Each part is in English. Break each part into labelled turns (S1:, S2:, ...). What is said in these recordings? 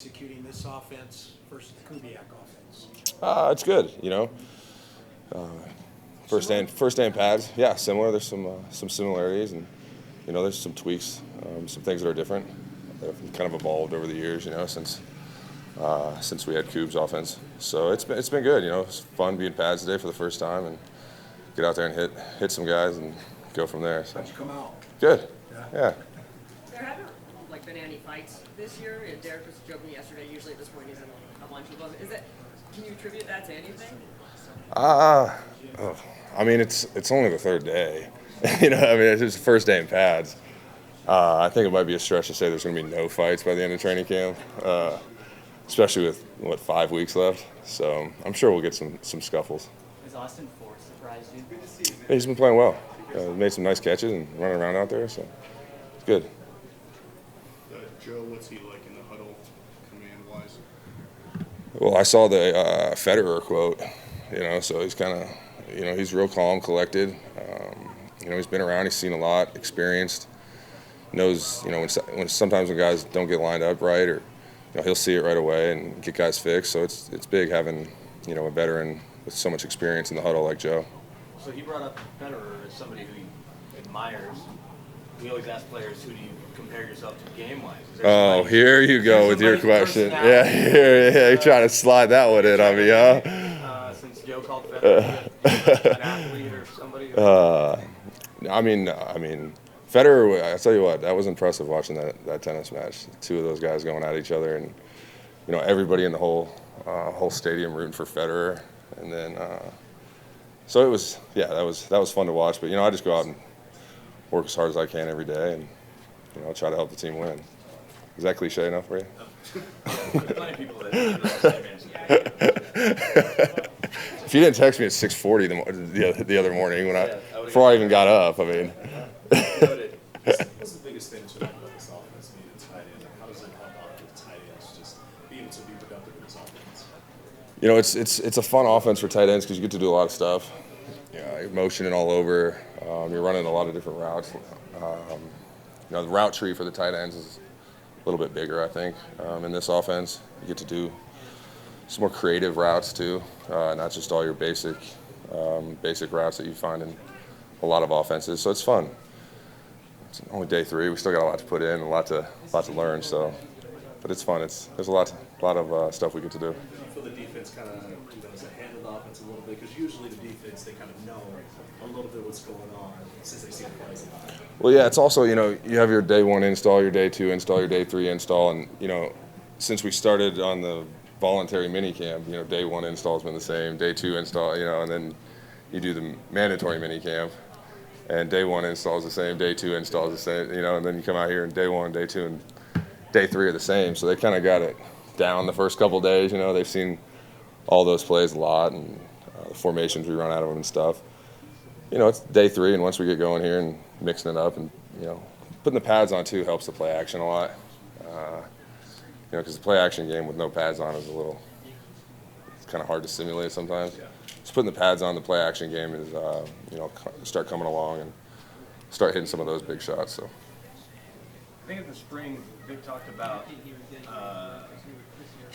S1: Executing this offense versus the Kubiak offense?
S2: It's good, First day in pads, yeah, similar. There's some similarities, and there's some tweaks, some things that are different. That have kind of evolved over the years, since we had Coob's offense. So it's been good. It's fun being pads today for the first time and get out there and hit some guys and go from there. So.
S1: How'd you come out?
S2: Good. Yeah.
S3: There haven't been any fights this year. Derek was joking yesterday. Usually at this point he's in a bunch of them. Can you attribute that to anything?
S2: It's only the third day. It's just the first day in pads. I think it might be a stretch to say there's going to be no fights by the end of training camp, especially with 5 weeks left. So I'm sure we'll get some scuffles.
S4: Has Austin Force surprised you?
S2: He's been playing well. Made some nice catches and running around out there, so it's good.
S5: Joe, what's he like in the huddle, command-wise?
S2: Well, I saw the Federer quote, so he's kind of, he's real calm, collected. He's been around, he's seen a lot, experienced, knows, when sometimes when guys don't get lined up right, or he'll see it right away and get guys fixed. So it's big having, a veteran with so much experience in the huddle like Joe.
S4: So he brought up Federer as somebody who he admires. We always ask players, who do you compare yourself to game-wise?
S2: Oh, here you go with your question. Yeah, you're trying to slide that one in on me, huh?
S4: Since Joe called Federer an athlete or somebody?
S2: Federer, I tell you what, that was impressive watching that tennis match. Two of those guys going at each other, and everybody in the whole stadium rooting for Federer, and then so it was, that was fun to watch. But I just go out and work as hard as I can every day, and try to help the team win. Is that cliche enough for you?
S4: Plenty of people that
S2: If you didn't text me at 6:40 the other morning before I even got up,
S5: What's the biggest thing to about this offense being a tight end? How does it help out with tight ends just being able to be productive in this offense?
S2: It's a fun offense for tight ends because you get to do a lot of stuff. You're motioning all over. You're running a lot of different routes. The route tree for the tight ends is a little bit bigger, I think, in this offense. You get to do some more creative routes too, not just all your basic routes that you find in a lot of offenses. So it's fun. It's only day 3. We still got a lot to put in, a lot to learn. So, but it's fun. There's a lot of stuff we get to do.
S5: Do you feel the defense kind of does it handle the offense a little bit? Because usually the defense, they kind of know a little bit what's going on since they see the plays.
S2: Well, yeah, it's also, you have your day 1 install, your day 2 install, your day 3 install, and, since we started on the voluntary mini camp, day 1 install has been the same, day 2 install, and then you do the mandatory mini camp, and day 1 install is the same, day 2 install is the same, and then you come out here and day 1, day 2, and day 3 are the same. So they kind of got it down the first couple of days. They've seen all those plays a lot, and the formations we run out of them and stuff. It's day 3, and once we get going here and mixing it up, and putting the pads on too helps the play action a lot. Because the play action game with no pads on is it's kind of hard to simulate sometimes. Just putting the pads on the play action game is start coming along and start hitting some of those big shots. So
S4: I think in the spring, Vic talked about,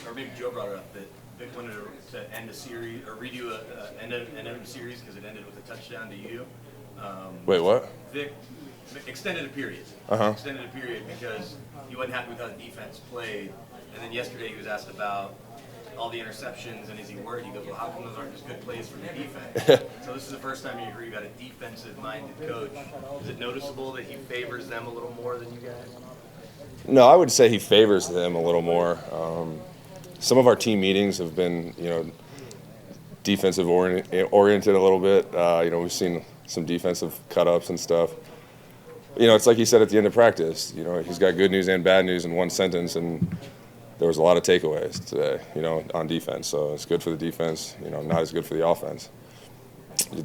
S4: or maybe Joe brought it up, that Vic wanted to end a series or redo end a series because it ended with a touchdown to you.
S2: Wait, what?
S4: Vic extended a period. Extended a period because he wasn't happy with how the defense played. And then yesterday he was asked about all the interceptions and is he worried? He goes, well, how come those aren't just good plays from the defense? So this is the first time you agree you got a defensive-minded coach. Is it noticeable that he favors them a little more than you guys?
S2: No, I would say he favors them a little more. Some of our team meetings have been, defensive oriented a little bit. We've seen some defensive cut-ups and stuff. It's like he said at the end of practice. He's got good news and bad news in one sentence, and there was a lot of takeaways today, on defense. So it's good for the defense, not as good for the offense.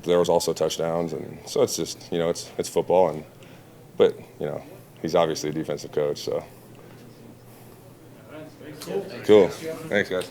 S2: There was also touchdowns, and so it's just, it's football, but he's obviously a defensive coach, so. Cool. Thanks, guys.